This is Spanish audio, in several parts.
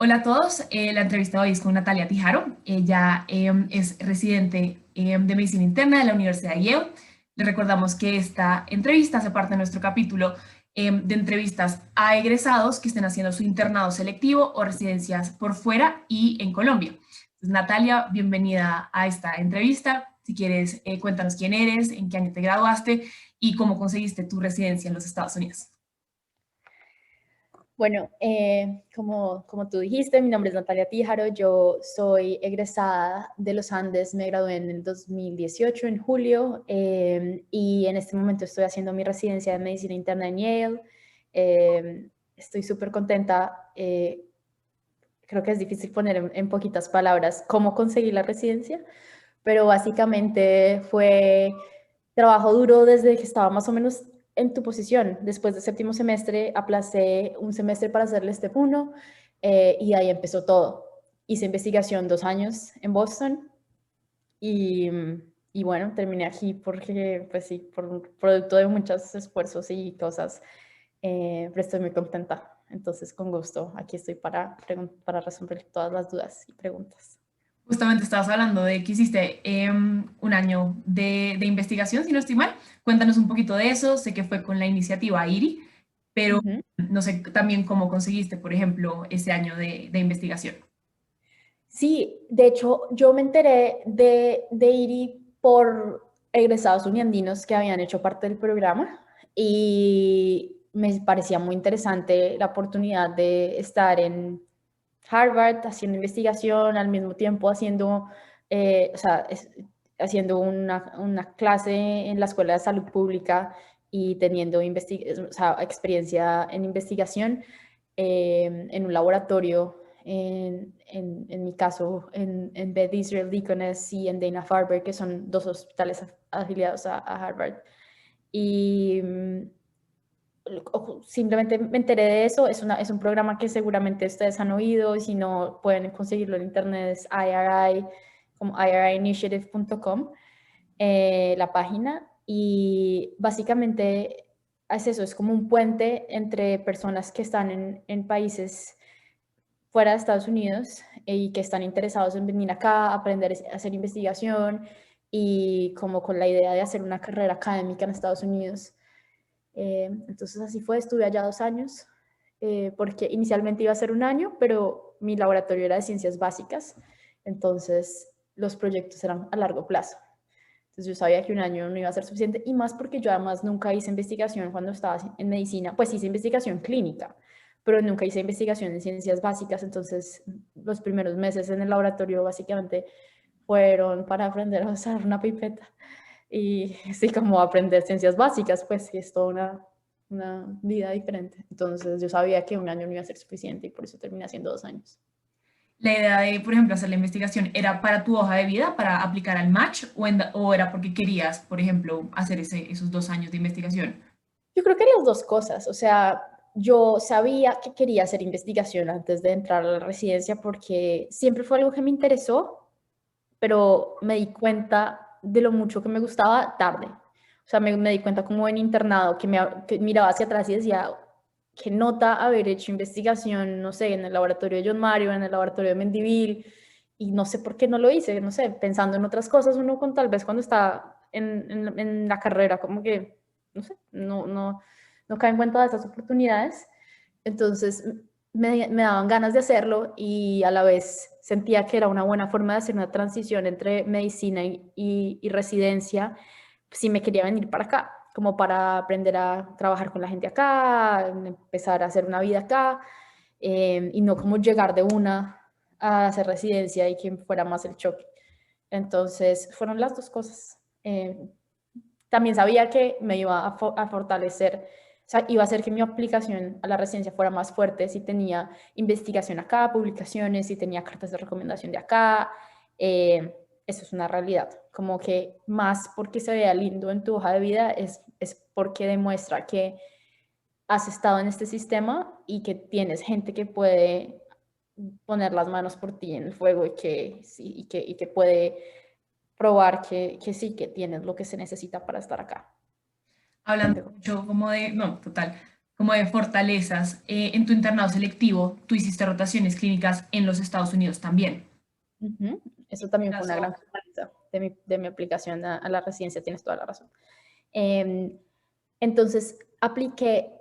Hola a todos, la entrevista de hoy es con Natalia Tijaro. Ella es residente de Medicina Interna de la Universidad de Yale. Le recordamos que esta entrevista hace parte de nuestro capítulo de entrevistas a egresados que estén haciendo su internado selectivo o residencias por fuera y en Colombia. Entonces, Natalia, bienvenida a esta entrevista. Si quieres, cuéntanos quién eres, en qué año te graduaste y cómo conseguiste tu residencia en los Estados Unidos. Bueno, como tú dijiste, mi nombre es Natalia Tíjaro, yo soy egresada de los Andes, me gradué en el 2018, en julio, y en este momento estoy haciendo mi residencia de medicina interna en Yale. Estoy súper contenta, creo que es difícil poner en poquitas palabras cómo conseguí la residencia, pero básicamente fue trabajo duro desde que estaba más o menos en tu posición. Después del séptimo semestre, aplacé un semestre para hacer el Step 1 y ahí empezó todo. Hice investigación 2 años en Boston y, y bueno, terminé aquí porque, pues sí, por un producto de muchos esfuerzos y cosas, pero estoy muy contenta. Entonces, con gusto, aquí estoy para resolver todas las dudas y preguntas. Justamente estabas hablando de que hiciste un año de investigación, si no estoy mal. Cuéntanos un poquito de eso. Sé que fue con la iniciativa IRI, pero Ujú. no sé también cómo conseguiste, por ejemplo, ese año de investigación. Sí, de hecho, yo me enteré de IRI por egresados uniandinos que habían hecho parte del programa y me parecía muy interesante la oportunidad de estar en Harvard haciendo investigación, al mismo tiempo haciendo, o sea, haciendo una clase en la Escuela de Salud Pública y teniendo o sea, experiencia en investigación en un laboratorio, en mi caso, en Beth Israel Deaconess y en Dana-Farber, que son dos hospitales afiliados a Harvard. Y simplemente me enteré de eso, es un programa que seguramente ustedes han oído, y si no pueden conseguirlo en internet, es IRI, como iriinitiative.com, la página, y básicamente es eso, es como un puente entre personas que están en países fuera de Estados Unidos y que están interesados en venir acá, aprender a hacer investigación y como con la idea de hacer una carrera académica en Estados Unidos. Entonces así fue, estuve allá 2 años, porque inicialmente iba a ser un año, pero mi laboratorio era de ciencias básicas, entonces los proyectos eran a largo plazo. Entonces yo sabía que un año no iba a ser suficiente, y más porque yo además nunca hice investigación cuando estaba en medicina, pues hice investigación clínica, pero nunca hice investigación en ciencias básicas, entonces los primeros meses en el laboratorio básicamente fueron para aprender a usar una pipeta y sí, como aprender ciencias básicas, pues es toda una vida diferente. Entonces yo sabía que un año no iba a ser suficiente y por eso terminé haciendo 2 años. La idea de, por ejemplo, hacer la investigación, ¿era para tu hoja de vida, para aplicar al match, o era porque querías, por ejemplo, hacer esos 2 años de investigación? Yo creo que las dos cosas, o sea, yo sabía que quería hacer investigación antes de entrar a la residencia porque siempre fue algo que me interesó, pero me di cuenta de lo mucho que me gustaba tarde. O sea, me di cuenta como en internado que miraba hacia atrás y decía, qué nota haber hecho investigación, no sé, en el laboratorio de John Mario, en el laboratorio de Mendivil, y no sé por qué no lo hice, no sé, pensando en otras cosas, uno con tal vez cuando está en la carrera, como que, no sé, no cae en cuenta de esas oportunidades. Entonces me daban ganas de hacerlo y a la vez sentía que era una buena forma de hacer una transición entre medicina y residencia si me quería venir para acá, como para aprender a trabajar con la gente acá, empezar a hacer una vida acá, y no como llegar de una a hacer residencia y que fuera más el choque. Entonces fueron las dos cosas. También sabía que me iba a fortalecer, o sea, iba a hacer que mi aplicación a la residencia fuera más fuerte si tenía investigación acá, publicaciones, si tenía cartas de recomendación de acá. Eso es una realidad. Como que más porque se vea lindo en tu hoja de vida es porque demuestra que has estado en este sistema y que tienes gente que puede poner las manos por ti en el fuego y que, sí, y que puede probar que sí, que tienes lo que se necesita para estar acá. Hablando Pendejo. mucho como de, no, total, como de fortalezas. En tu internado selectivo, tú hiciste rotaciones clínicas en los Estados Unidos también. Ujú. Eso En tu también fue una gran caso, fortaleza de mi aplicación a la residencia, tienes toda la razón. Em, entonces, apliqué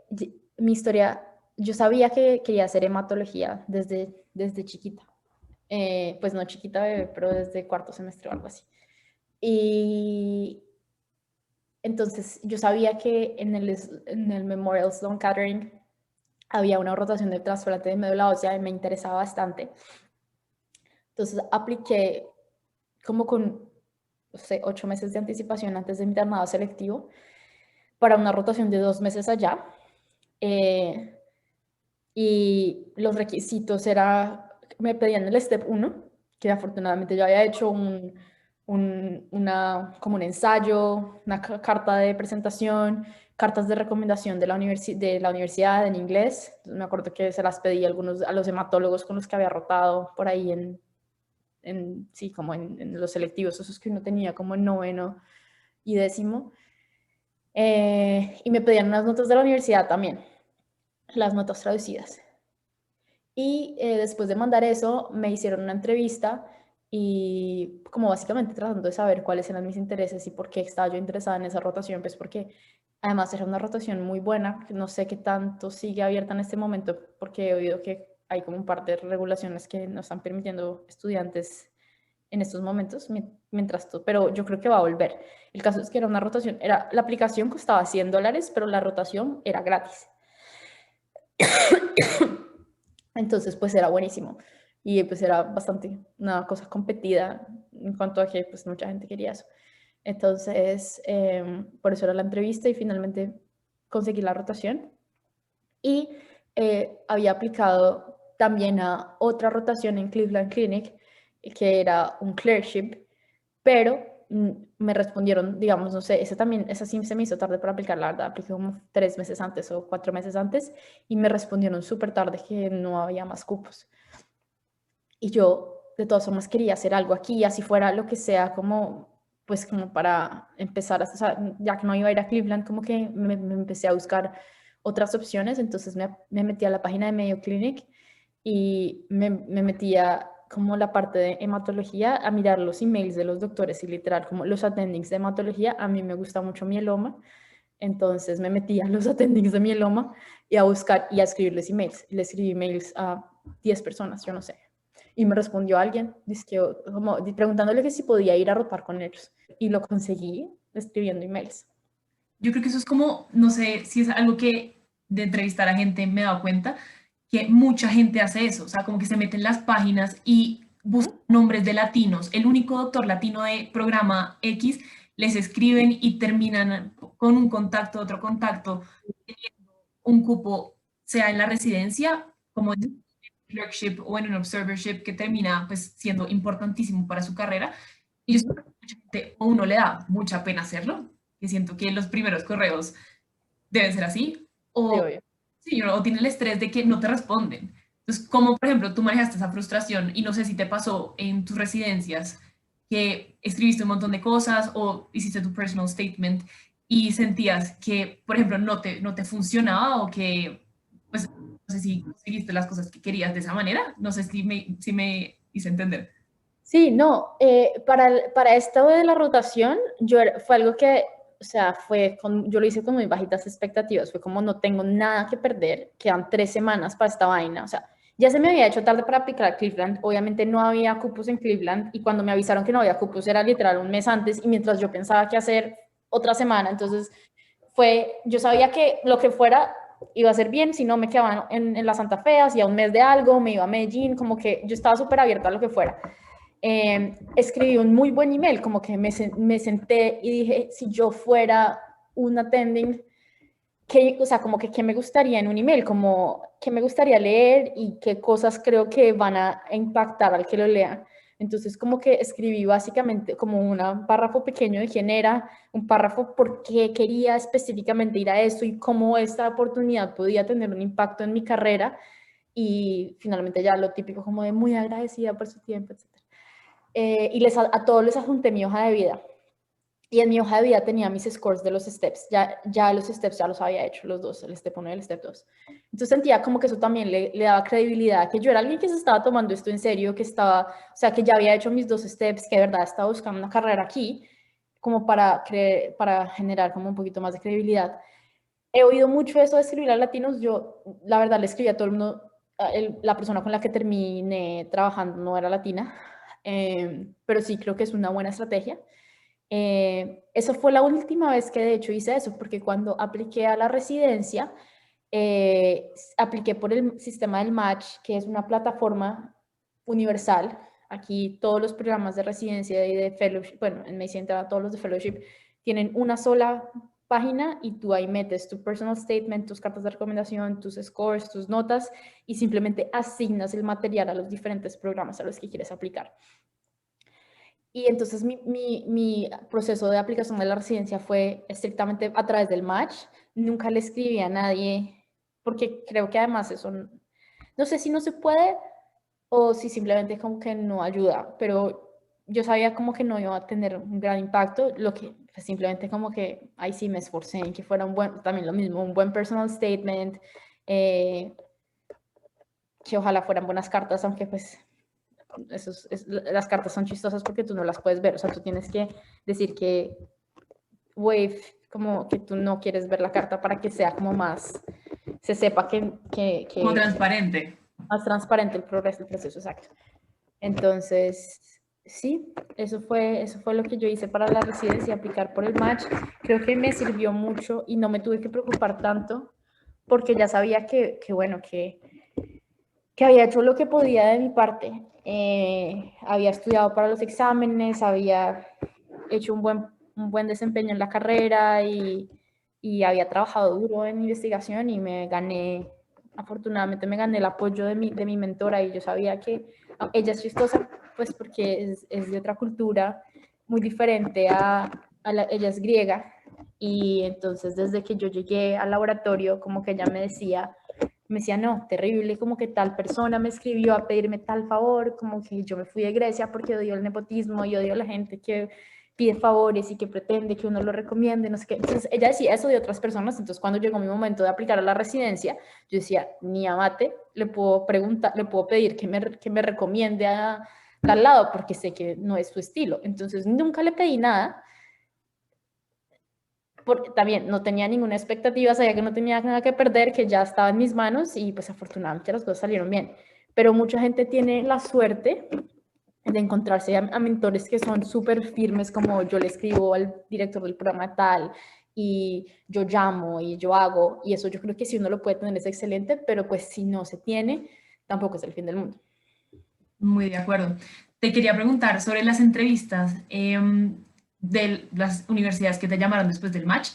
mi historia, yo sabía que quería hacer hematología desde chiquita. Pues no chiquita bebé, pero desde cuarto semestre o algo así. Y entonces yo sabía que en el Memorial Sloan Kettering había una rotación de trasplante de médula ósea y me interesaba bastante. Entonces apliqué como con, no sé, 8 meses de anticipación antes de mi internado selectivo para una rotación de 2 meses allá. Eh, y los requisitos me pedían el Step 1, que afortunadamente yo había hecho como un ensayo, una carta de presentación, cartas de recomendación de de la universidad en inglés. Me acuerdo que se las pedí a los hematólogos con los que había rotado por ahí sí, como en los selectivos, esos que uno tenía como en noveno y décimo. Y me pedían unas notas de la universidad también, las notas traducidas. Y después de mandar eso, me hicieron una entrevista y como básicamente tratando de saber cuáles eran mis intereses y por qué estaba yo interesada en esa rotación, pues porque además era una rotación muy buena, que no sé qué tanto sigue abierta en este momento, porque he oído que hay como un par de regulaciones que no están permitiendo estudiantes en estos momentos, mientras todo, pero yo creo que va a volver. El caso es que era una rotación, la aplicación costaba $100, pero la rotación era gratis. Entonces, pues era buenísimo. Y pues era bastante una cosa competida en cuanto a que pues mucha gente quería eso. Entonces, por eso era la entrevista y finalmente conseguí la rotación. Y había aplicado también a otra rotación en Cleveland Clinic, que era un clerkship, pero me respondieron, digamos, no sé, esa sí se me hizo tarde para aplicar, la verdad, apliqué como 3 meses antes o 4 meses antes y me respondieron súper tarde que no había más cupos. Y yo, de todas formas, quería hacer algo aquí, así fuera lo que sea, como, pues como para empezar, ya que no iba a ir a Cleveland, como que me empecé a buscar otras opciones, entonces me metí a la página de Mayo Clinic y me metía como la parte de hematología a mirar los emails de los doctores y literal como los attendings de hematología. A mí me gusta mucho mieloma, entonces me metí a los attendings de mieloma y a buscar y a escribirles emails. Le escribí emails a 10 personas, yo no sé. Y me respondió alguien, como preguntándole que si podía ir a rotar con ellos. Y lo conseguí escribiendo emails. yo creo que eso es como, no sé si es algo que de entrevistar a gente me he dado cuenta, que mucha gente hace eso, o sea, como que se mete en las páginas y busca ¿Mm? nombres de latinos. El único doctor latino de programa X les escriben y terminan con un contacto, otro contacto, teniendo un cupo, sea en la residencia, como en ¿Mm? clerkship o en un observership que termina pues siendo importantísimo para su carrera. Y yo ¿Mm? siento que mucha gente, o uno le da mucha pena hacerlo, que siento que los primeros correos deben ser así, Sí, o, obvio. sí, o tiene el estrés de que no te responden. Entonces, como por ejemplo tú manejaste esa frustración y no sé si te pasó en tus residencias que escribiste un montón de cosas o hiciste tu personal statement y sentías que, por ejemplo, no te funcionaba o que, pues, no sé si conseguiste las cosas que querías de esa manera. No sé si me hice entender. Sí, no, para esto de la rotación, fue algo que, o sea, yo lo hice con muy bajitas expectativas, fue como no tengo nada que perder, quedan 3 semanas para esta vaina, o sea, ya se me había hecho tarde para aplicar a Cleveland, obviamente no había cupos en Cleveland y cuando me avisaron que no había cupos era literal un mes antes y mientras yo pensaba que hacer otra semana, entonces yo sabía que lo que fuera iba a ser bien, si no me quedaba en la Santa Fe, hacía un mes de algo, me iba a Medellín, como que yo estaba súper abierta a lo que fuera. Escribí un muy buen email, como que me senté y dije, si yo fuera un attending, o sea, como que qué me gustaría en un email, como qué me gustaría leer y qué cosas creo que van a impactar al que lo lea. Entonces, como que escribí básicamente como un párrafo pequeño de quién era, un párrafo por qué quería específicamente ir a esto y cómo esta oportunidad podía tener un impacto en mi carrera. Y finalmente ya lo típico como de muy agradecida por su tiempo, etc. Y a todos les adjunté mi hoja de vida. Y en mi hoja de vida tenía mis scores de los steps. Ya los steps ya los había hecho, los dos, el step 1 y el step 2. Entonces sentía como que eso también le daba credibilidad, que yo era alguien que se estaba tomando esto en serio, que estaba, o sea, que ya había hecho mis 2 steps, que de verdad estaba buscando una carrera aquí, como para generar como un poquito más de credibilidad. He oído mucho eso de escribir a latinos. Yo, la verdad, le escribí a todo el mundo. La persona con la que terminé trabajando no era latina, pero sí creo que es una buena estrategia. Eso fue la última vez que de hecho hice eso, porque cuando apliqué a la residencia, apliqué por el sistema del Match, que es una plataforma universal. Aquí todos los programas de residencia y de fellowship, bueno, en Medicina todos los de fellowship, tienen una sola página y tú ahí metes tu personal statement, tus cartas de recomendación, tus scores, tus notas y simplemente asignas el material a los diferentes programas a los que quieres aplicar. Y entonces mi proceso de aplicación de la residencia fue estrictamente a través del Match. Nunca le escribí a nadie, porque creo que además eso, no sé si no se puede o si simplemente como que no ayuda, pero yo sabía como que no iba a tener un gran impacto, lo que pues, simplemente como que ahí sí me esforcé en que fuera un buen, también lo mismo, un buen personal statement, que ojalá fueran buenas cartas, aunque pues las cartas son chistosas porque tú no las puedes ver, o sea, tú tienes que decir que wave, como que tú no quieres ver la carta para que sea como más, se sepa Como transparente. más transparente el progreso, el proceso, exacto. Entonces, sí, eso fue lo que yo hice para la residencia, aplicar por el Match. Creo que me sirvió mucho y no me tuve que preocupar tanto porque ya sabía bueno, que había hecho lo que podía de mi parte. Había estudiado para los exámenes, había hecho un buen desempeño en la carrera y había trabajado duro en investigación y afortunadamente me gané el apoyo de mi mentora y yo sabía que ella es chistosa, pues porque es de otra cultura muy diferente ella es griega y entonces desde que yo llegué al laboratorio como que ella me decía, no, terrible, como que tal persona me escribió a pedirme tal favor, como que yo me fui de Grecia porque odio el nepotismo y odio a la gente que pide favores y que pretende que uno lo recomiende, no sé qué. Entonces ella decía eso de otras personas, entonces cuando llegó mi momento de aplicar a la residencia, yo decía, ni a mate, le puedo preguntar, le puedo pedir que me recomiende a tal lado porque sé que no es su estilo. Entonces nunca le pedí nada, porque también no tenía ninguna expectativa, sabía que no tenía nada que perder, que ya estaba en mis manos y pues afortunadamente las cosas salieron bien. Pero mucha gente tiene la suerte de encontrarse a mentores que son súper firmes, como yo le escribo al director del programa tal y yo llamo y yo hago, y eso yo creo que si uno lo puede tener es excelente, pero pues si no se tiene, tampoco es el fin del mundo. Muy de acuerdo. Te quería preguntar sobre las entrevistas de las universidades que te llamaron después del match.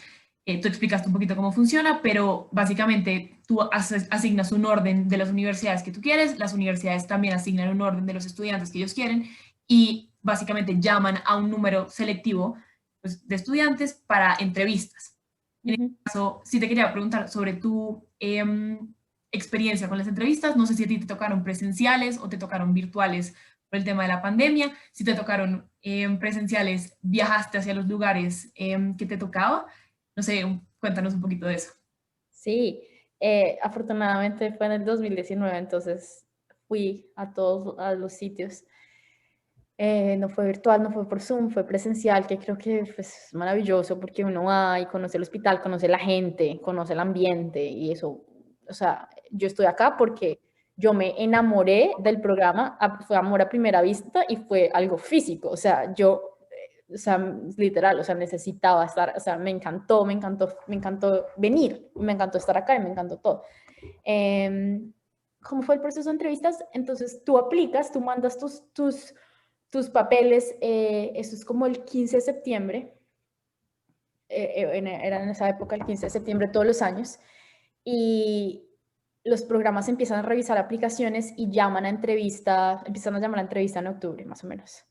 Tú explicaste un poquito cómo funciona, pero básicamente tú asignas un orden de las universidades que tú quieres, las universidades también asignan un orden de los estudiantes que ellos quieren y básicamente llaman a un número selectivo pues, de estudiantes para entrevistas. En este caso, sí te quería preguntar sobre tu experiencia con las entrevistas. No sé si a ti te tocaron presenciales o te tocaron virtuales por el tema de la pandemia. Si te tocaron presenciales, viajaste hacia los lugares que te tocaba. No sé, cuéntanos un poquito de eso. Sí, afortunadamente fue en el 2019, entonces fui a los sitios. No fue virtual, no fue por Zoom, fue presencial, que creo que pues, es maravilloso porque uno va y conoce el hospital, conoce la gente, conoce el ambiente y eso, o sea, yo estoy acá porque yo me enamoré del programa, fue amor a primera vista y fue algo físico, o sea, o sea, literal, o sea, necesitaba estar, o sea, me encantó venir, me encantó estar acá y me encantó todo. ¿Cómo fue el proceso de entrevistas? Entonces tú aplicas, tú mandas tus papeles, eso es como el 15 de septiembre, era en esa época el 15 de septiembre todos los años, y los programas empiezan a revisar aplicaciones y empiezan a llamar a entrevista en octubre, más o menos.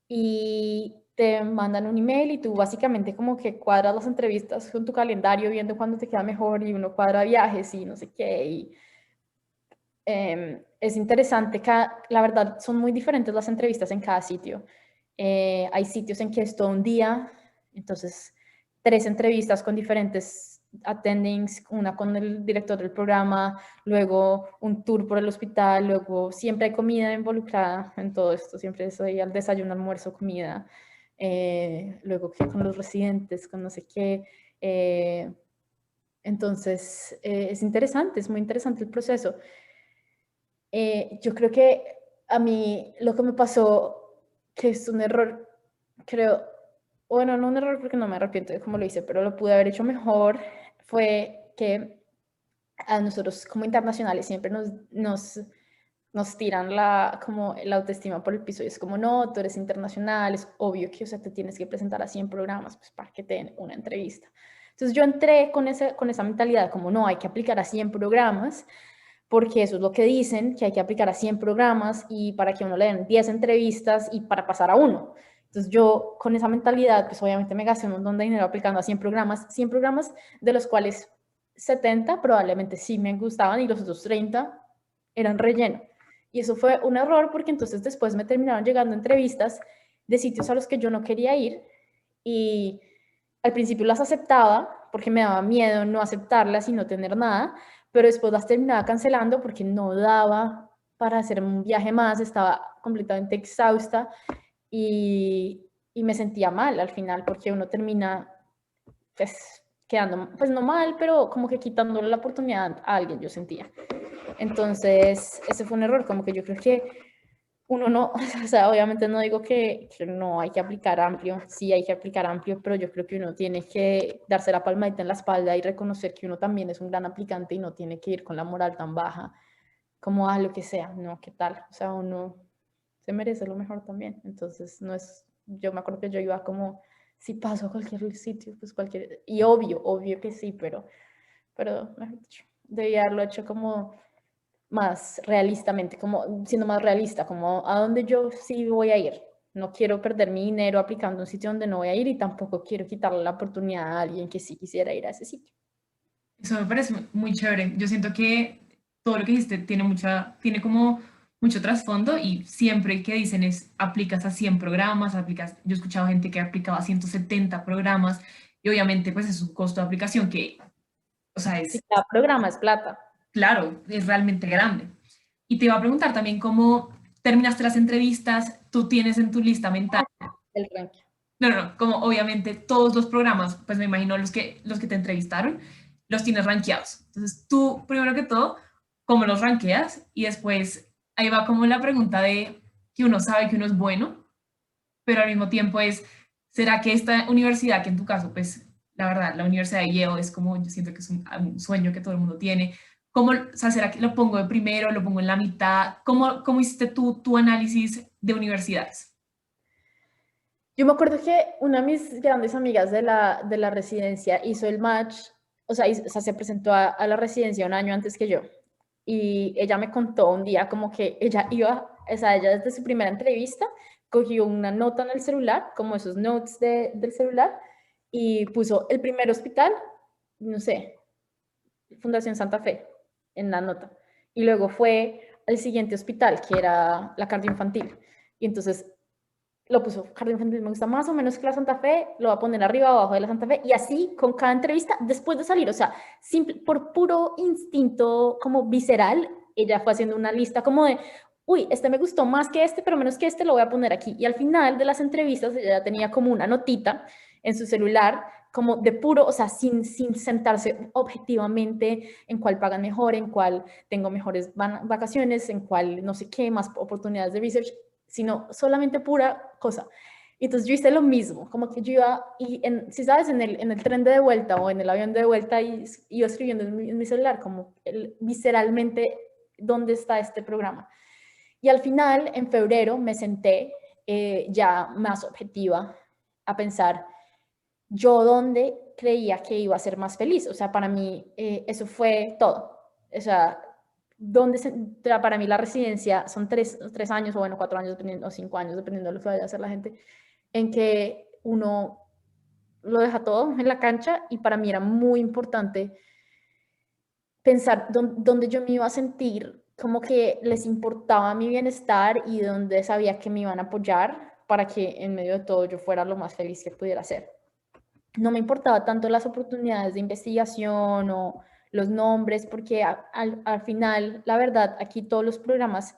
Y te mandan un email y tú básicamente como que cuadras las entrevistas con tu calendario, viendo cuándo te queda mejor y uno cuadra viajes y no sé qué. Y es interesante, la verdad son muy diferentes las entrevistas en cada sitio. Hay sitios en que es todo un día, Entonces, 3 entrevistas con diferentes attendings, una con el director del programa, luego un tour por el hospital, luego siempre hay comida involucrada en todo esto, siempre estoy al desayuno, almuerzo, comida, luego que con los residentes, con no sé qué. Entonces, es interesante, es muy interesante el proceso. Yo creo que a mí lo que me pasó, que es un error, creo, bueno, no un error porque no me arrepiento de cómo lo hice, pero lo pude haber hecho mejor, fue que a nosotros como internacionales siempre nos tiran como la autoestima por el piso y es como, no, tú eres internacional, es obvio que, o sea, te tienes que presentar a 100 programas pues, para que te den una entrevista. Entonces yo entré con esa mentalidad como, no, hay que aplicar a 100 programas porque eso es lo que dicen, que hay que aplicar a 100 programas y para que uno le den 10 entrevistas y para pasar a uno. Entonces yo con esa mentalidad, pues obviamente me gasté un montón de dinero aplicando a 100 programas de los cuales 70 probablemente sí me gustaban y los otros 30 eran relleno. Y eso fue un error porque entonces después me terminaron llegando entrevistas de sitios a los que yo no quería ir y al principio las aceptaba porque me daba miedo no aceptarlas y no tener nada, pero después las terminaba cancelando porque no daba para hacer un viaje más, estaba completamente exhausta y me sentía mal al final porque uno termina pues quedando, pues no mal, pero como que quitándole la oportunidad a alguien, yo sentía. Entonces, ese fue un error, como que yo creo que uno no, o sea, obviamente no digo que no hay que aplicar amplio, sí hay que aplicar amplio, pero yo creo que uno tiene que darse la palmadita en la espalda y reconocer que uno también es un gran aplicante y no tiene que ir con la moral tan baja como a lo que sea, no, ¿qué tal? O sea, uno se merece lo mejor también, entonces no es, yo me acuerdo que yo iba como, si paso a cualquier sitio, pues cualquier, y obvio que sí, pero debía haberlo hecho como más realistamente, como siendo más realista, como a dónde yo sí voy a ir. No quiero perder mi dinero aplicando a un sitio donde no voy a ir y tampoco quiero quitarle la oportunidad a alguien que sí quisiera ir a ese sitio. Eso me parece muy chévere. Yo siento que todo lo que dijiste tiene como mucho trasfondo y siempre que dicen es aplicas a 100 programas, aplicas, yo he escuchado gente que aplicaba a 170 programas y obviamente pues es un costo de aplicación que, o sea, Si es cada programa es plata. claro, es realmente grande. Y te iba a preguntar también cómo terminaste las entrevistas, tú tienes en tu lista mental. El ranking. No, no, no, como obviamente todos los programas, pues me imagino los que te entrevistaron, los tienes rankeados. Entonces tú, primero que todo, ¿cómo los rankeas? Y después ahí va como la pregunta de que uno sabe que uno es bueno, pero al mismo tiempo es, ¿será que esta universidad, que en tu caso, pues la verdad, la Universidad de Yale es como, yo siento que es un sueño que todo el mundo tiene, ¿cómo, o sea, será que lo pongo de primero, lo pongo en la mitad? ¿Cómo hiciste tú tu análisis de universidades? Yo me acuerdo que una de mis grandes amigas de la residencia hizo el match, o sea, se presentó a la residencia un año antes que yo. Y ella me contó un día como que ella iba, o sea, ella desde su primera entrevista cogió una nota en el celular, como esos notes del celular, y puso el primer hospital, no sé, Fundación Santa Fe, en la nota. Y luego fue al siguiente hospital, que era la cardioinfantil. Y entonces lo puso Jardín Infantil, me gusta más o menos que la Santa Fe, lo va a poner arriba o abajo de la Santa Fe, y así con cada entrevista después de salir, o sea, simple, por puro instinto como visceral, ella fue haciendo una lista como de, uy, este me gustó más que este, pero menos que este, lo voy a poner aquí. Y al final de las entrevistas, ella tenía como una notita en su celular, como de puro, o sea, sin sentarse objetivamente en cuál pagan mejor, en cuál tengo mejores vacaciones, en cuál no sé qué, más oportunidades de research, sino solamente pura cosa. Y entonces yo hice lo mismo, como que yo iba, si sabes, en el tren de vuelta o en el avión de vuelta, y iba escribiendo en mi celular, como visceralmente, ¿dónde está este programa? Y al final, en febrero, me senté ya más objetiva a pensar, yo dónde creía que iba a ser más feliz. O sea, para mí eso fue todo. O sea, para mí la residencia son 3 años, o bueno, 4 años, dependiendo, o 5 años, dependiendo de lo que vaya a hacer la gente, en que uno lo deja todo en la cancha y para mí era muy importante pensar dónde yo me iba a sentir como que les importaba mi bienestar y dónde sabía que me iban a apoyar para que en medio de todo yo fuera lo más feliz que pudiera ser. no me importaba tanto las oportunidades de investigación o los nombres, porque al final, la verdad, aquí todos los programas,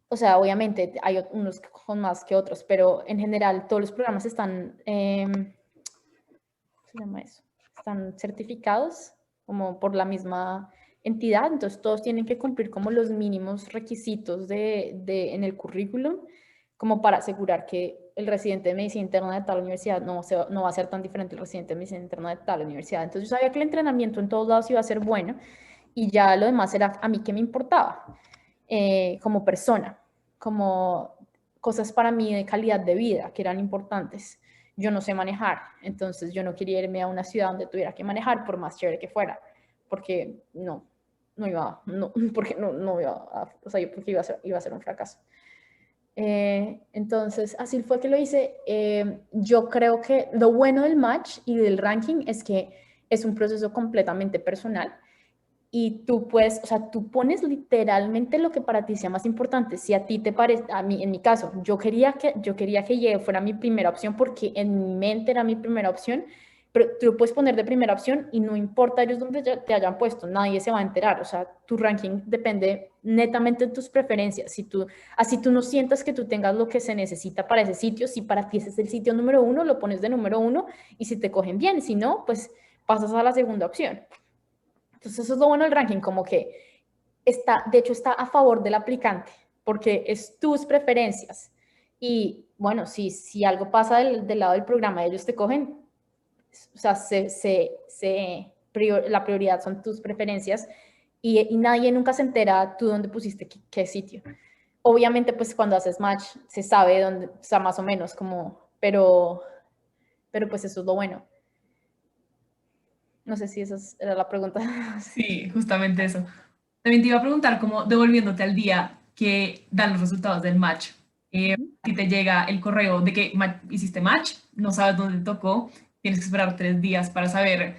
o sea, obviamente hay unos con más que otros, pero en general todos los programas están, ¿cómo se llama eso? Están certificados como por la misma entidad, entonces todos tienen que cumplir como los mínimos requisitos en el currículum, como para asegurar que el residente de medicina interna de tal universidad no va a ser tan diferente el residente de medicina interna de tal universidad. Entonces yo sabía que el entrenamiento en todos lados iba a ser bueno y ya lo demás era a mí que me importaba como persona, como cosas para mí de calidad de vida que eran importantes. Yo no sé manejar, entonces yo no quería irme a una ciudad donde tuviera que manejar por más chévere que fuera, porque porque no iba a, o sea, porque iba a ser un fracaso. Entonces, así fue que lo hice. Yo creo que lo bueno del match y del ranking es que es un proceso completamente personal y tú puedes, o sea, tú pones literalmente lo que para ti sea más importante. Si a ti te parece, a mí, en mi caso, yo quería que Yale fuera mi primera opción porque en mi mente era mi primera opción, pero tú lo puedes poner de primera opción y no importa ellos donde te hayan puesto, nadie se va a enterar. O sea, tu ranking depende netamente de tus preferencias. Así tú no sientas que tú tengas lo que se necesita para ese sitio, si para ti ese es el sitio número uno, lo pones de número uno y si te cogen bien, si no, pues pasas a la segunda opción. Entonces eso es lo bueno del ranking, como que de hecho está a favor del aplicante, porque es tus preferencias. Y bueno, si algo pasa del lado del programa, ellos te cogen, o sea, la prioridad son tus preferencias y nadie nunca se entera tú dónde pusiste qué sitio. Obviamente, pues cuando haces match se sabe dónde, o sea, más o menos como, pero pues eso es lo bueno. No sé si esa era la pregunta. Sí, justamente eso. También te iba a preguntar, como devolviéndote al día que dan los resultados del match. A ti te llega el correo de que hiciste match, no sabes dónde te tocó, tienes que esperar 3 días para saber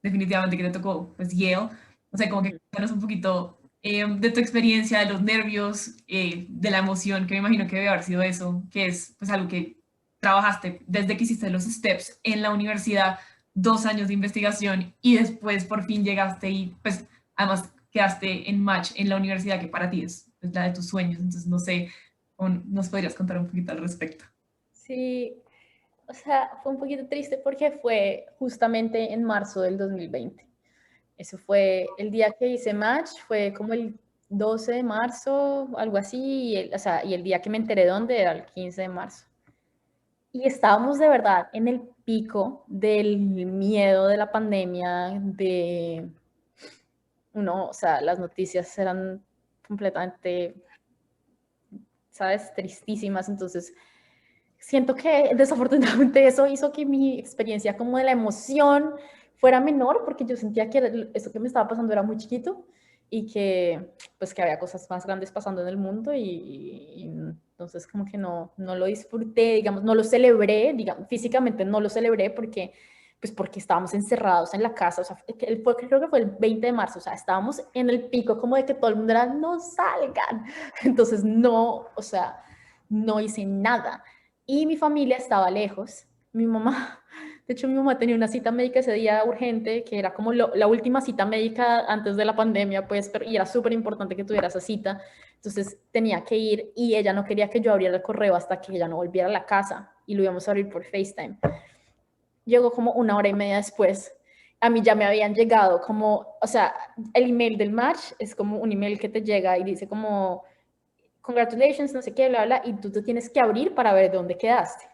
definitivamente que te tocó, pues Yale. O sea, como que cuéntanos un poquito de tu experiencia, de los nervios, de la emoción, que me imagino que debe haber sido eso, que es pues algo que trabajaste desde que hiciste los steps en la universidad, 2 años de investigación y después por fin llegaste y pues además quedaste en match en la universidad que para ti es pues, la de tus sueños. Entonces, no sé, nos podrías contar un poquito al respecto. Sí, o sea, fue un poquito triste porque fue justamente en marzo del 2020. Eso fue el día que hice match, fue como el 12 de marzo, algo así, o sea, y el día que me enteré dónde era el 15 de marzo. Y estábamos de verdad en el pico del miedo de la pandemia, o sea, las noticias eran completamente, ¿sabes?, tristísimas, entonces siento que desafortunadamente eso hizo que mi experiencia como de la emoción fuera menor, porque yo sentía que eso que me estaba pasando era muy chiquito y que pues que había cosas más grandes pasando en el mundo y entonces como que no lo disfruté, digamos, no lo celebré, digamos, físicamente no lo celebré porque estábamos encerrados en la casa, o sea, creo que fue el 20 de marzo, o sea, estábamos en el pico como de que todo el mundo era, no salgan, entonces no, o sea, no hice nada y mi familia estaba lejos. Mi mamá, de hecho mi mamá tenía una cita médica ese día urgente, que era como la última cita médica antes de la pandemia, pues, y era súper importante que tuviera esa cita. Entonces tenía que ir y ella no quería que yo abriera el correo hasta que ella no volviera a la casa y lo íbamos a abrir por FaceTime. Llegó como 1 hora y media después. A mí ya me habían llegado como, o sea, el email del match es como un email que te llega y dice como congratulations, no sé qué, bla, bla, y tú te tienes que abrir para ver dónde quedaste.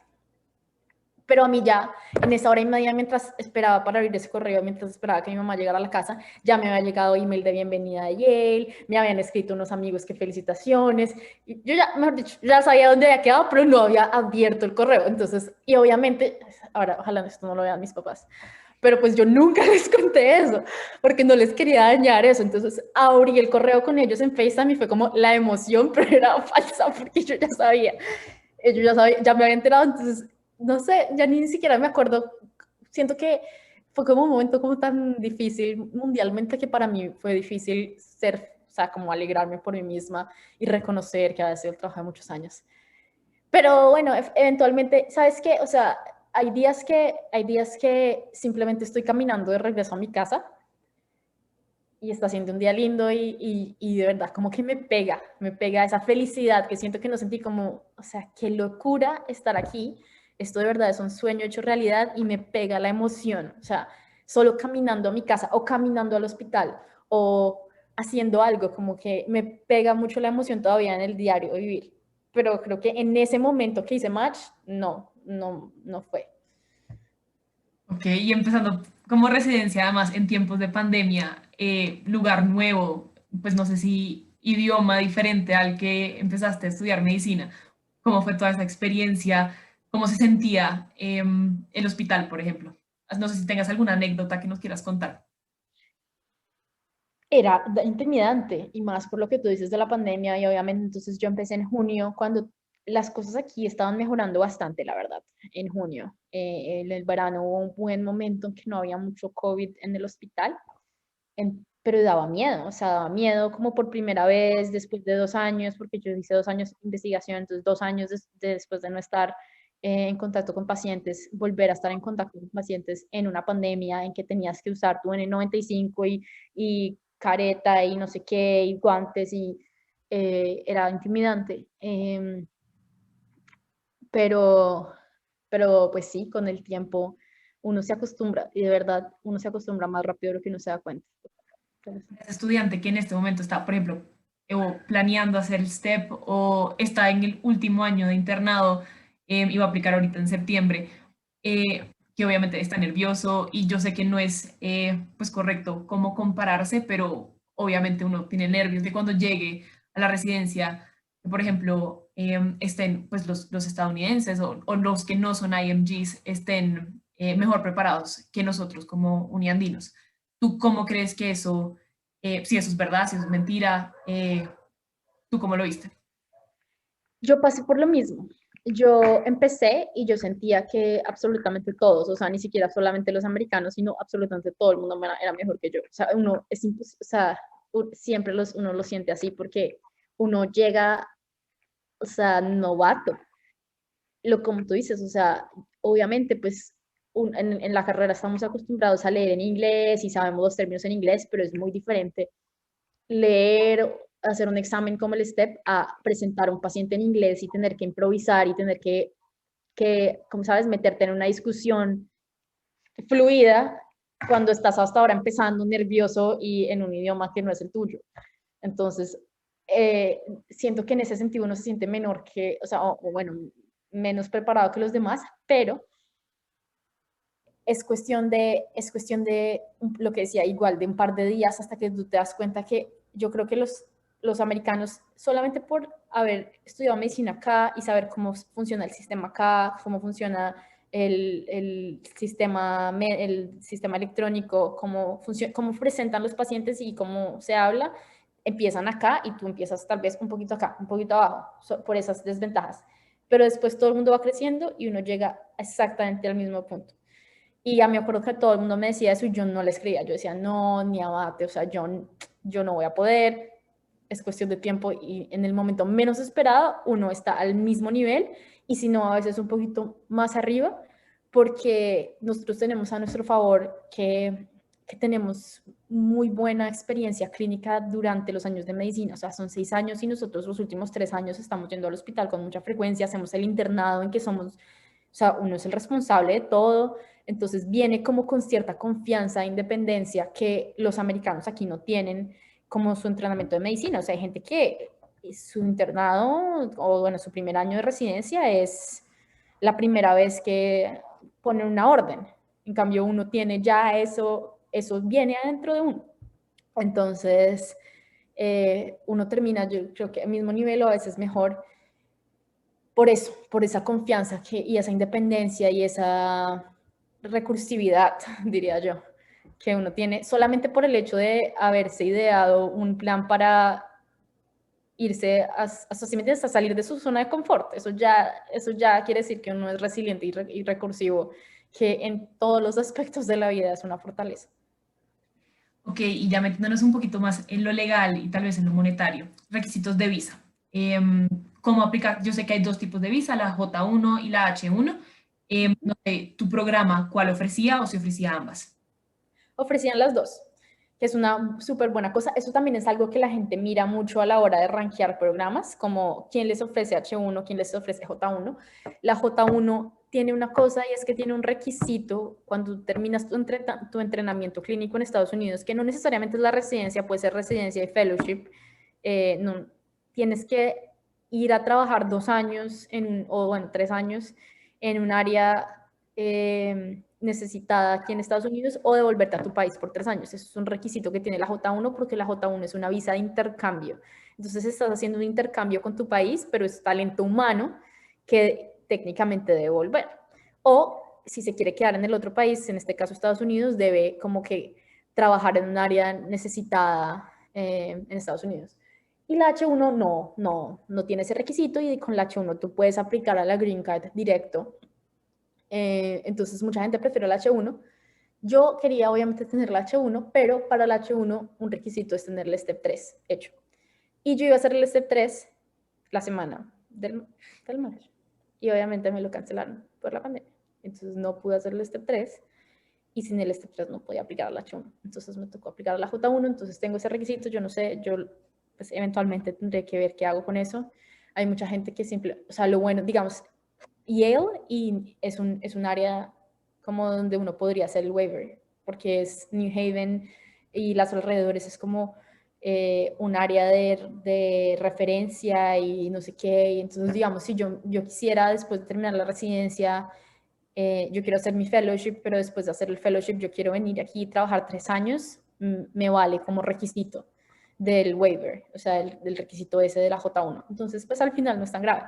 Pero a mí ya, en esa 1 hora y media, mientras esperaba para abrir ese correo, mientras esperaba que mi mamá llegara a la casa, ya me había llegado email de bienvenida de Yale, me habían escrito unos amigos que felicitaciones, y yo ya, mejor dicho, ya sabía dónde había quedado, pero no había abierto el correo. Entonces, y obviamente, ahora, ojalá esto no lo vean mis papás, pero pues yo nunca les conté eso, porque no les quería dañar eso. Entonces abrí el correo con ellos en FaceTime y fue como la emoción, pero era falsa porque yo ya sabía, ellos ya sabían, ya me había enterado, entonces no sé, ya ni siquiera me acuerdo, siento que fue como un momento como tan difícil mundialmente que para mí fue difícil o sea, como alegrarme por mí misma y reconocer que había sido el trabajo de muchos años. Pero bueno, eventualmente, ¿sabes qué? O sea, hay días que simplemente estoy caminando de regreso a mi casa y está siendo un día lindo y de verdad como que me pega esa felicidad que siento que no sentí como, o sea, qué locura estar aquí, esto de verdad es un sueño hecho realidad y me pega la emoción, o sea, solo caminando a mi casa o caminando al hospital o haciendo algo, como que me pega mucho la emoción todavía en el diario vivir, pero creo que en ese momento que hice match, no fue. Ok, y empezando como residencia, además en tiempos de pandemia, lugar nuevo, pues no sé si idioma diferente al que empezaste a estudiar medicina. ¿Cómo fue toda esa experiencia? ¿Cómo se sentía el hospital, por ejemplo? No sé si tengas alguna anécdota que nos quieras contar. Era intimidante y más por lo que tú dices de la pandemia y obviamente entonces yo empecé en junio cuando las cosas aquí estaban mejorando bastante, la verdad, en junio. En el verano hubo un buen momento en que no había mucho COVID en el hospital, pero daba miedo, o sea, daba miedo como por primera vez después de 2 años, porque yo hice 2 años de investigación, entonces 2 años después de no estar en contacto con pacientes, volver a estar en contacto con pacientes en una pandemia en que tenías que usar tu N95 y careta y no sé qué, y guantes, y era intimidante. Pero, pero pues sí, con el tiempo uno se acostumbra y de verdad uno se acostumbra más rápido de lo que uno se da cuenta. Pero sí. Ese estudiante que en este momento está, por ejemplo, o planeando hacer el STEP o está en el último año de internado y va a aplicar ahorita en septiembre, que obviamente está nervioso y yo sé que no es pues correcto cómo compararse, pero obviamente uno tiene nervios de cuando llegue a la residencia, que, por ejemplo, estén pues los estadounidenses o los que no son IMGs estén mejor preparados que nosotros como uniandinos. ¿Tú cómo crees que eso si eso es verdad, si eso es mentira? ¿Tú cómo lo viste? Yo pasé por lo mismo. Yo empecé y yo sentía que absolutamente todos, o sea, ni siquiera solamente los americanos, sino absolutamente todo el mundo era mejor que yo. O sea, uno es o sea, siempre uno lo siente así porque uno llega, o sea, novato. Lo como tú dices, o sea, obviamente, pues en la carrera estamos acostumbrados a leer en inglés y sabemos los términos en inglés, pero es muy diferente leer, hacer un examen como el STEP, a presentar a un paciente en inglés y tener que improvisar y tener como sabes, meterte en una discusión fluida cuando estás hasta ahora empezando nervioso y en un idioma que no es el tuyo. Entonces, siento que en ese sentido uno se siente menor que, o sea, o bueno, menos preparado que los demás, pero es cuestión de lo que decía, igual de un par de días hasta que tú te das cuenta que yo creo que los americanos, solamente por haber estudiado medicina acá y saber cómo funciona el sistema acá, cómo funciona el sistema electrónico, cómo presentan los pacientes y cómo se habla, empiezan acá y tú empiezas tal vez un poquito acá, un poquito abajo, por esas desventajas. Pero después todo el mundo va creciendo y uno llega exactamente al mismo punto. Y ya me acuerdo que todo el mundo me decía eso y yo no les creía. Yo decía, no, ni abate, o sea, yo no voy a poder, es cuestión de tiempo y en el momento menos esperado uno está al mismo nivel y si no, a veces un poquito más arriba, porque nosotros tenemos a nuestro favor que tenemos muy buena experiencia clínica durante los años de medicina, o sea, son 6 años y nosotros los últimos 3 años estamos yendo al hospital con mucha frecuencia, hacemos el internado en que somos, o sea, uno es el responsable de todo, entonces viene como con cierta confianza e independencia que los americanos aquí no tienen como su entrenamiento de medicina. O sea, hay gente que su internado o bueno, su primer año de residencia es la primera vez que ponen una orden. En cambio, uno tiene ya eso viene adentro de uno. Entonces, uno termina, yo creo que al mismo nivel o a veces mejor por eso, por esa confianza y esa independencia y esa recursividad, diría yo, que uno tiene solamente por el hecho de haberse ideado un plan para irse a salir de su zona de confort. Eso ya quiere decir que uno es resiliente y recursivo, que en todos los aspectos de la vida es una fortaleza. Ok, y ya metiéndonos un poquito más en lo legal y tal vez en lo monetario, requisitos de visa. ¿Cómo aplicar? Yo sé que hay dos tipos de visa, la J1 y la H1. No sé, tu programa, ¿cuál ofrecía o si ofrecía ambas? Ofrecían las dos, que es una súper buena cosa. Eso también es algo que la gente mira mucho a la hora de rankear programas, como quién les ofrece H1, quién les ofrece J1. La J1 tiene una cosa y es que tiene un requisito cuando terminas tu entrenamiento clínico en Estados Unidos, que no necesariamente es la residencia, puede ser residencia y fellowship. No, tienes que ir a trabajar 2 años o bueno, 3 años en un área necesitada aquí en Estados Unidos o devolverte a tu país por 3 años. Eso es un requisito que tiene la J1 porque la J1 es una visa de intercambio. Entonces estás haciendo un intercambio con tu país, pero es talento humano que técnicamente debe volver. O si se quiere quedar en el otro país, en este caso Estados Unidos, debe como que trabajar en un área necesitada en Estados Unidos. Y la H1 no tiene ese requisito y con la H1 tú puedes aplicar a la Green Card directo. Entonces mucha gente prefiere la H1. Yo quería obviamente tener la H1, pero para la H1 un requisito es tener el Step 3 hecho. Y yo iba a hacer el Step 3 la semana del match. Y obviamente me lo cancelaron por la pandemia. Entonces no pude hacer el Step 3 y sin el Step 3 no podía aplicar a la H1. Entonces me tocó aplicar a la J1, entonces tengo ese requisito, yo no sé, yo pues eventualmente tendré que ver qué hago con eso. Hay mucha gente que simple, o sea, lo bueno, digamos, Yale y es un área como donde uno podría hacer el waiver, porque es New Haven y las alrededores es como un área de referencia y no sé qué. Y entonces, digamos, si yo quisiera después de terminar la residencia, yo quiero hacer mi fellowship, pero después de hacer el fellowship yo quiero venir aquí y trabajar 3 años, me vale como requisito del waiver, o sea, del requisito ese de la J1. Entonces, pues al final no es tan grave.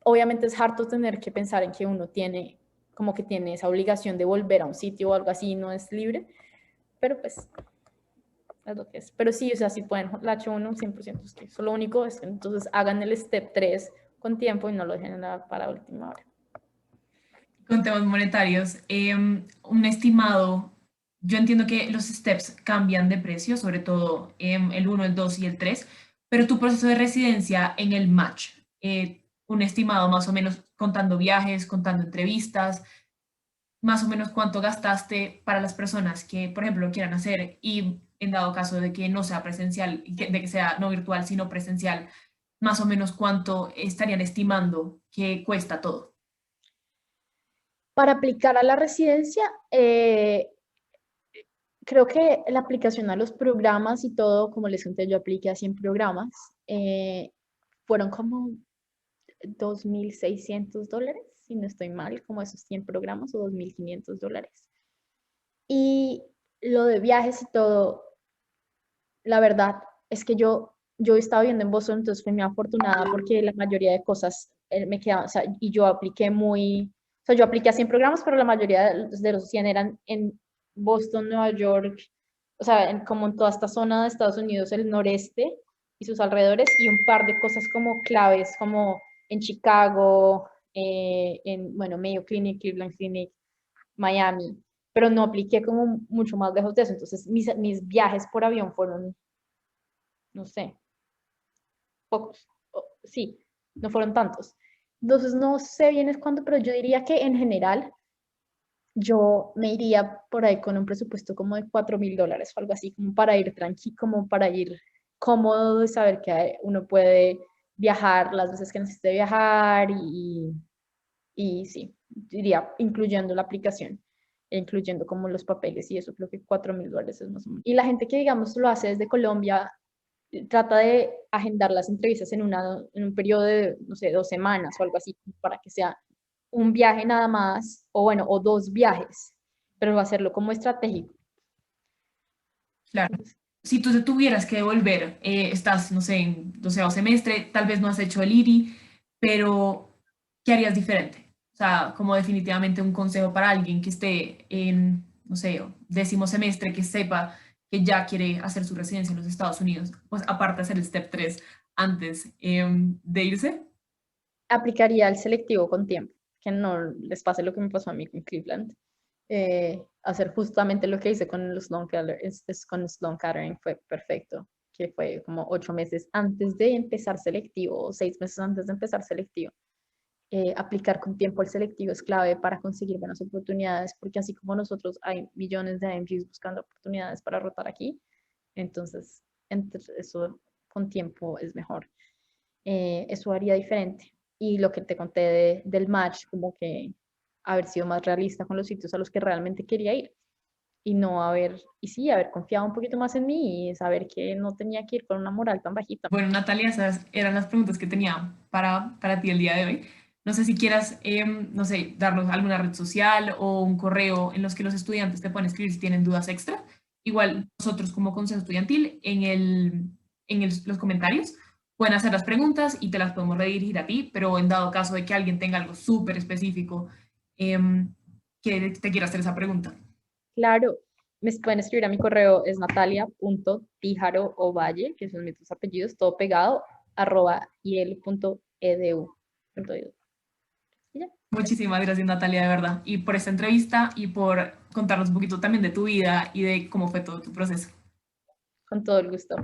Obviamente es harto tener que pensar en que uno tiene, como que tiene esa obligación de volver a un sitio o algo así, no es libre, pero pues es lo que es. Pero sí, o sea, sí pueden, la H1 100%, es que eso lo único es que entonces hagan el step 3 con tiempo y no lo dejen para última hora. Con temas monetarios, un estimado, yo entiendo que los steps cambian de precio, sobre todo el uno, el 2 y el 3, pero tu proceso de residencia en el match, un estimado más o menos contando viajes, contando entrevistas, más o menos cuánto gastaste para las personas que, por ejemplo, lo quieran hacer y en dado caso de que no sea presencial, de que sea no virtual, sino presencial, más o menos cuánto estarían estimando que cuesta todo. Para aplicar a la residencia, creo que la aplicación a los programas y todo, como les conté, yo apliqué a 100 programas, fueron como $2,600, si no estoy mal, como esos 100 programas o $2,500. Y lo de viajes y todo, la verdad es que yo estaba viviendo en Boston, entonces fui muy afortunada porque la mayoría de cosas me quedaban, o sea, y yo apliqué o sea, yo apliqué a 100 programas, pero la mayoría de los 100 eran en Boston, Nueva York, o sea, como en toda esta zona de Estados Unidos, el noreste y sus alrededores, y un par de cosas como claves, como en Chicago, bueno, Mayo Clinic, Cleveland Clinic, Miami, pero no apliqué como mucho más lejos de eso. Entonces, mis viajes por avión fueron, no sé, pocos. Sí, no fueron tantos. Entonces, no sé bien es cuándo, pero yo diría que en general yo me iría por ahí con un presupuesto como de $4,000 o algo así, como para ir tranquilo, como para ir cómodo de saber que uno puede viajar las veces que necesite viajar y sí, diría, incluyendo la aplicación, e incluyendo como los papeles y eso, creo que $4,000 es más o menos. Y la gente que, digamos, lo hace desde Colombia, trata de agendar las entrevistas en un periodo de, no sé, 2 semanas o algo así, para que sea un viaje nada más, o bueno, o 2 viajes, pero hacerlo como estratégico. Claro. Si tú te tuvieras que devolver, estás, no sé, en 12º semestre, tal vez no has hecho el IRI, pero ¿qué harías diferente? O sea, como definitivamente un consejo para alguien que esté en, no sé, 10º semestre, que sepa que ya quiere hacer su residencia en los Estados Unidos, pues aparte de hacer el step 3 antes de irse. Aplicaría el selectivo con tiempo, que no les pase lo que me pasó a mí con Cleveland. Hacer justamente lo que hice con los con Sloan Kettering fue perfecto, que fue como 8 meses antes de empezar selectivo, o 6 meses antes de empezar selectivo. aplicar con tiempo el selectivo es clave para conseguir buenas oportunidades, porque así como nosotros hay millones de IMGs buscando oportunidades para rotar aquí, entonces eso con tiempo es mejor. Eso haría diferente. Y lo que te conté del match, como que haber sido más realista con los sitios a los que realmente quería ir y no haber, y sí, haber confiado un poquito más en mí y saber que no tenía que ir con una moral tan bajita. Bueno, Natalia, esas eran las preguntas que tenía para ti el día de hoy. No sé si quieras, no sé, darnos alguna red social o un correo en los que los estudiantes te pueden escribir si tienen dudas extra. Igual nosotros como Consejo Estudiantil los comentarios pueden hacer las preguntas y te las podemos redirigir a ti, pero en dado caso de que alguien tenga algo súper específico que te quiera hacer esa pregunta. Claro, me pueden escribir a mi correo, es natalia.tijaroovalle, que son mis dos apellidos, todo pegado, @iel.edu. Y ya, Muchísimas gracias, Natalia, de verdad, y por esta entrevista y por contarnos un poquito también de tu vida y de cómo fue todo tu proceso. con todo el gusto.